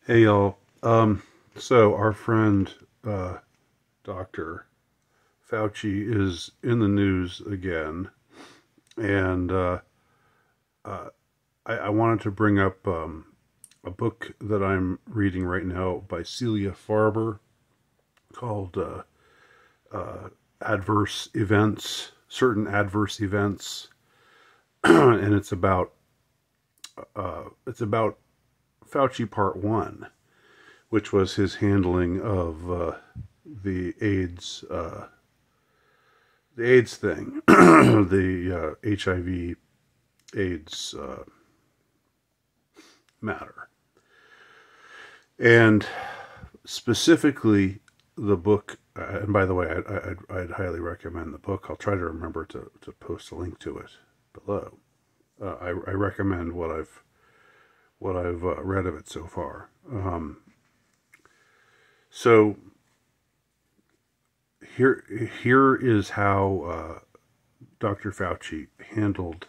Hey y'all. So our friend Dr. Fauci is in the news again, and uh, I wanted to bring up a book that I'm reading right now by Celia Farber called "Adverse Events," certain adverse events, and it's about Fauci Part One, which was his handling of the AIDS thing, the HIV AIDS matter, and specifically the book. And by the way, I'd highly recommend the book. I'll try to remember to post a link to it below. I recommend what I've read of it so far. So here is how Dr. Fauci handled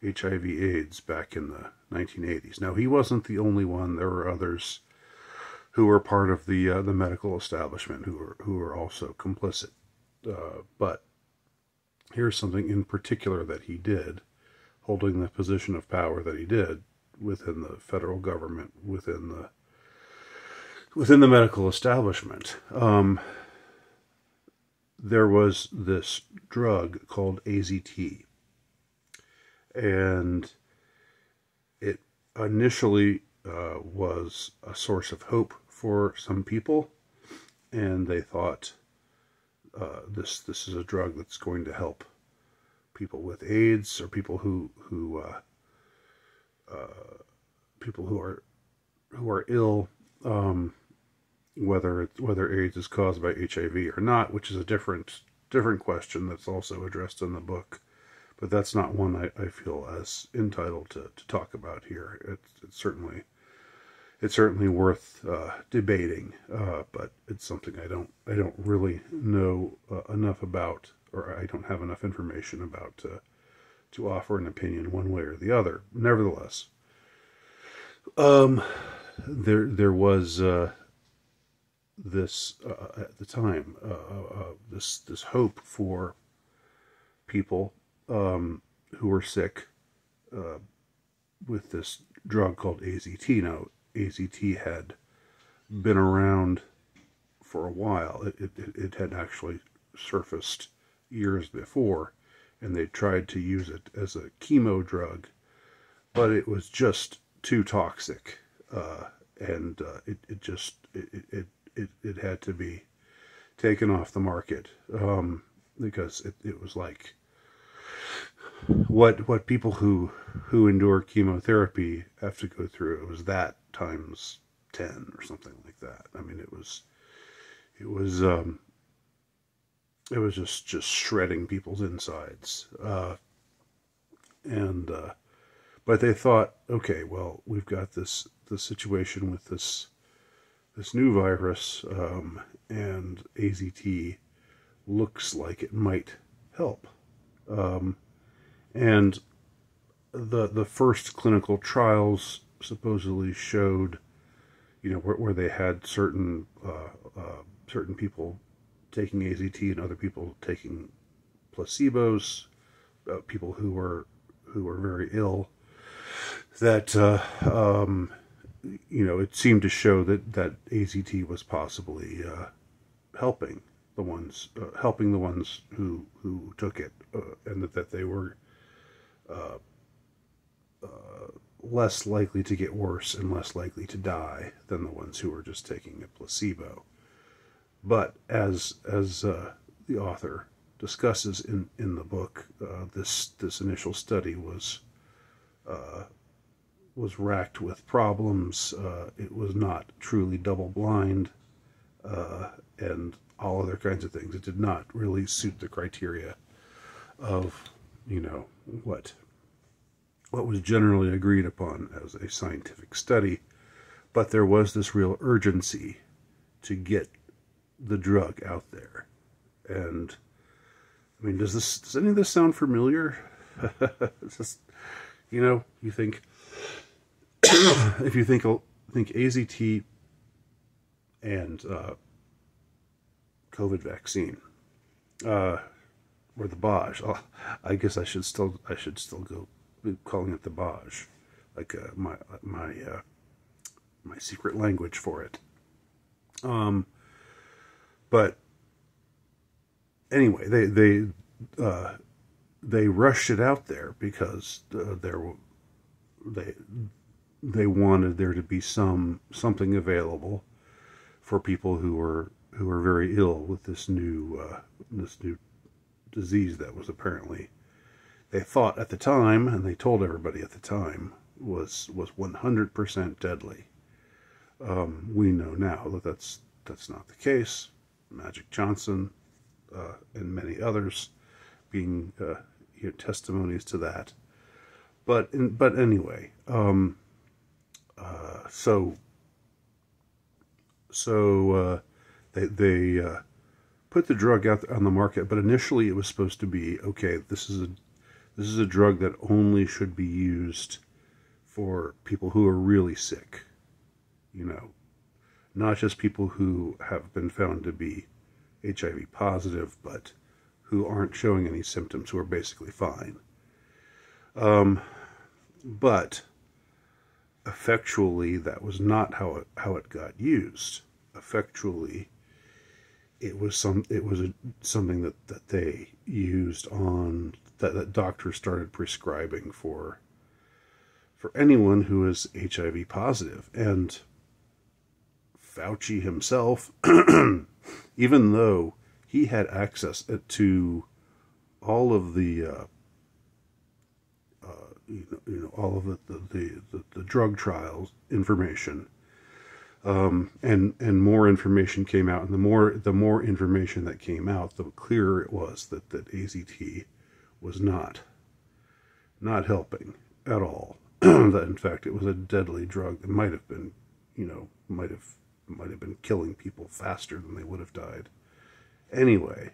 HIV/AIDS back in the 1980s. Now, he wasn't the only one. There were others who were part of the medical establishment who were also complicit. But here's something in particular that he did, holding the position of power that he did within the federal government, within the medical establishment. There was this drug called AZT, and it initially was a source of hope for some people, and they thought this is a drug that's going to help people with AIDS, or people who are ill, whether AIDS is caused by HIV or not, which is a different question that's also addressed in the book, but that's not one I feel as entitled to talk about here. It's certainly worth debating, but it's something I don't really know enough about, or I don't have enough information about to offer an opinion one way or the other. Nevertheless, there was this at the time this hope for people who were sick with this drug called AZT. Now, AZT had been around for a while. It had actually surfaced years before, and they tried to use it as a chemo drug, but it was just too toxic, and it had to be taken off the market, because it was like what people who endure chemotherapy have to go through. It was that times 10 or something like that. I mean, it was just shredding people's insides, and but they thought, okay, well, we've got this situation with this new virus, and AZT looks like it might help. And the first clinical trials supposedly showed, where they had certain people taking AZT and other people taking placebos, people who were very ill, that it seemed to show that AZT was possibly helping the ones who took it, and that they were less likely to get worse and less likely to die than the ones who were just taking a placebo. But as the author discusses in the book, this initial study was racked with problems. It was not truly double-blind, and all other kinds of things. It did not really suit the criteria of, what was generally agreed upon as a scientific study. But there was this real urgency to get the drug out there. And I mean, does any of this sound familiar? It's just, you think if you think I think AZT and COVID vaccine, or the Baj. Oh, I guess I should still go calling it the Baj, like my secret language for it. But anyway, they rushed it out there because they wanted there to be something available for people who were very ill with this new disease that was apparently, they thought at the time, and they told everybody at the time, was 100% deadly. We know now that that's not the case. Magic Johnson and many others being testimonies to that. But anyway, they put the drug out on the market, but initially it was supposed to be, okay, this is a drug that only should be used for people who are really sick, not just people who have been found to be HIV positive, but who aren't showing any symptoms, who are basically fine. But effectually, that was not how it got used. Effectually, it was something that they used on that doctors started prescribing for anyone who is HIV positive. And Fauci himself, even though he had access to all of the all of the drug trials information, and more information came out, and the more information that came out, the clearer it was that AZT was not helping at all. That in fact it was a deadly drug that might have been killing people faster than they would have died anyway,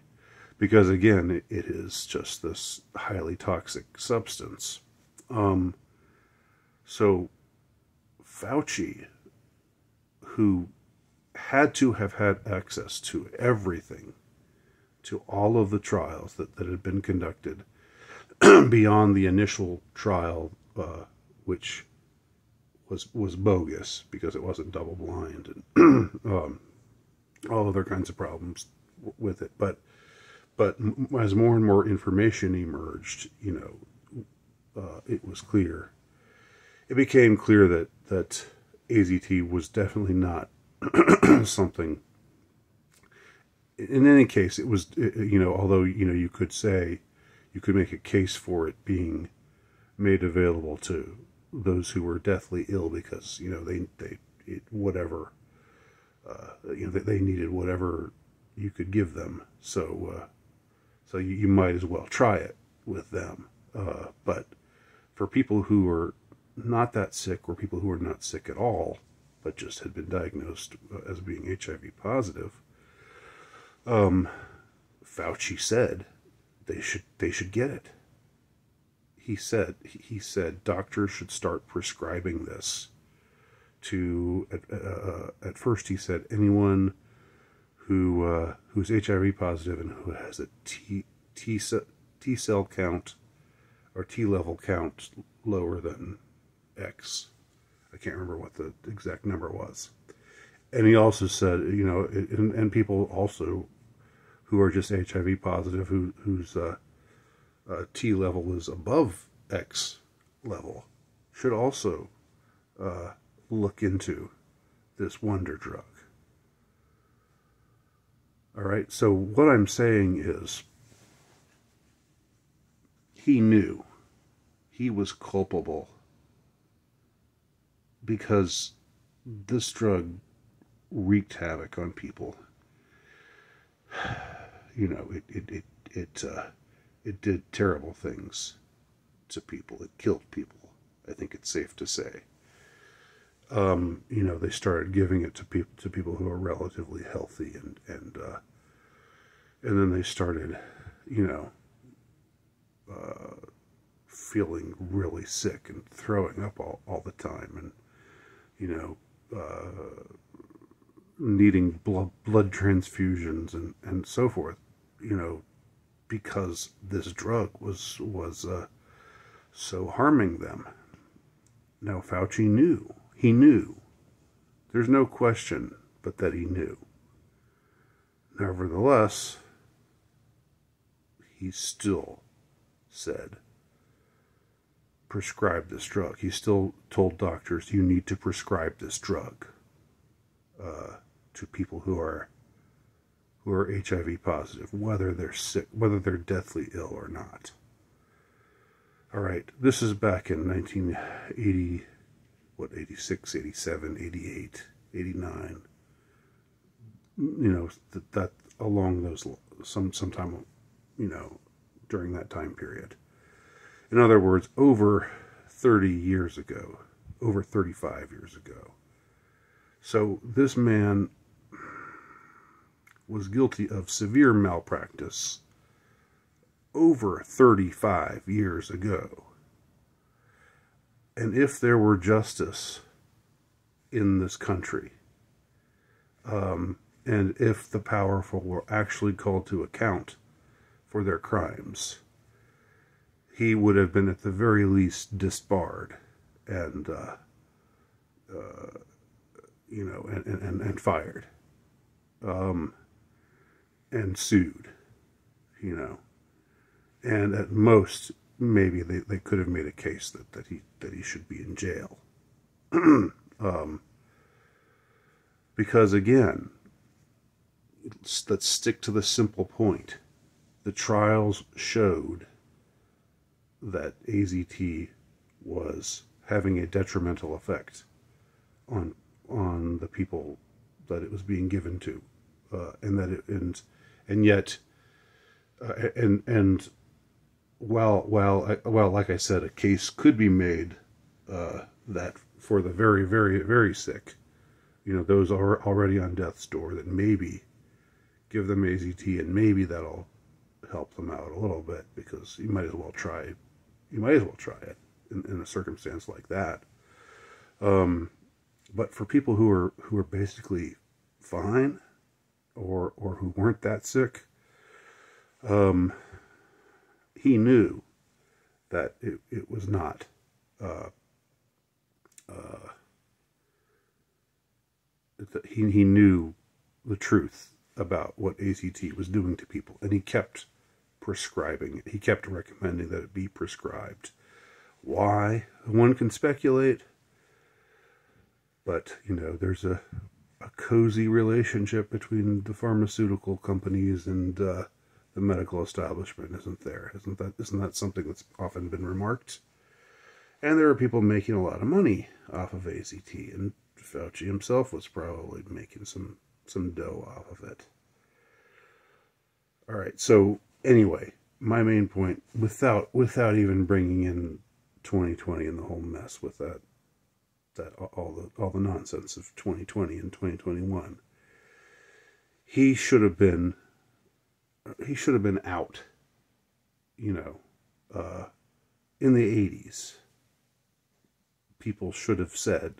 because again it is just this highly toxic substance. So Fauci, who had to have had access to everything, to all of the trials that had been conducted beyond the initial trial, which was bogus because it wasn't double blind, and all other kinds of problems with it. But as more and more information emerged, it was clear. It became clear that AZT was definitely not something. In any case, it was, although, you could say, you could make a case for it being made available to those who were deathly ill because, they needed whatever you could give them. So you might as well try it with them. But for people who are not that sick, or people who are not sick at all, but just had been diagnosed as being HIV positive, Fauci said they should get it. He said doctors should start prescribing this to, at first he said, anyone who's HIV positive and who has a T cell count or T level count lower than X. I can't remember what the exact number was. And he also said, and people also who are just HIV positive, whose T level is above X level, should also look into this wonder drug. All right, so what I'm saying is, he knew he was culpable because this drug wreaked havoc on people. It did terrible things to people. It killed people. I think it's safe to say. They started giving it to people who are relatively healthy, and then they started, feeling really sick and throwing up all the time, and needing blood transfusions and so forth, because this drug was so harming them. Now, Fauci knew. He knew. There's no question but that he knew. Nevertheless, he still said, prescribe this drug. He still told doctors, you need to prescribe this drug to people who are HIV positive, whether they're sick, whether they're deathly ill or not. All right, this is back in 1980, 86, 87, 88, 89. That along those, sometime, during that time period. In other words, over 30 years ago, over 35 years ago. So this man was guilty of severe malpractice over 35 years ago. And if there were justice in this country, and if the powerful were actually called to account for their crimes, he would have been at the very least disbarred and and fired, and sued, and at most maybe they could have made a case that he should be in jail, because again, let's stick to the simple point. The trials showed that AZT was having a detrimental effect on the people that it was being given to, while like I said, a case could be made that for the very, very, very sick, those are already on death's door, that maybe give them AZT and maybe that'll help them out a little bit, because you might as well try it in a circumstance like that. But for people who are basically fine, or who weren't that sick, he knew that it was not he knew the truth about what AZT was doing to people, and he kept prescribing it. He kept recommending that it be prescribed. Why? One can speculate, but there's a cozy relationship between the pharmaceutical companies and the medical establishment, isn't there? Isn't that something that's often been remarked? And there are people making a lot of money off of AZT, and Fauci himself was probably making some dough off of it. All right, so anyway, my main point, without even bringing in 2020 and the whole mess with that all the nonsense of 2020 and 2021, he should have been out, in the 80s. People should have said,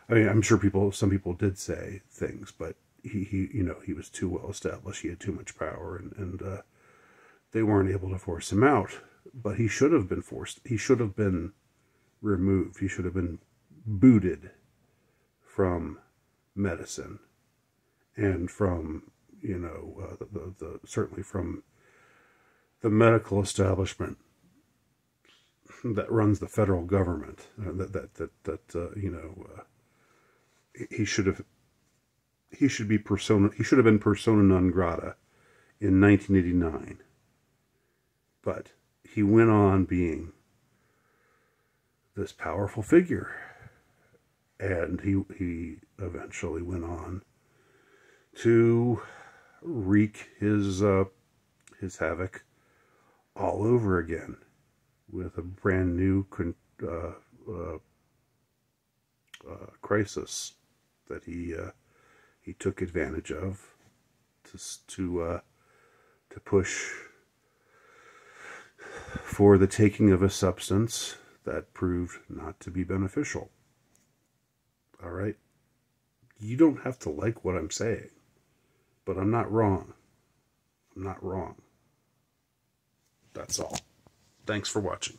I'm sure some people did say things, but he was too well established. He had too much power, and they weren't able to force him out. But he should have been forced. He should have been removed. He should have been booted from medicine, and from certainly from the medical establishment that runs the federal government. He should have been persona non grata in 1989. But he went on being this powerful figure, and he eventually went on to wreak his havoc all over again with a brand new crisis that he took advantage of to push for the taking of a substance that proved not to be beneficial. All right? You don't have to like what I'm saying, but I'm not wrong. I'm not wrong. That's all. Thanks for watching.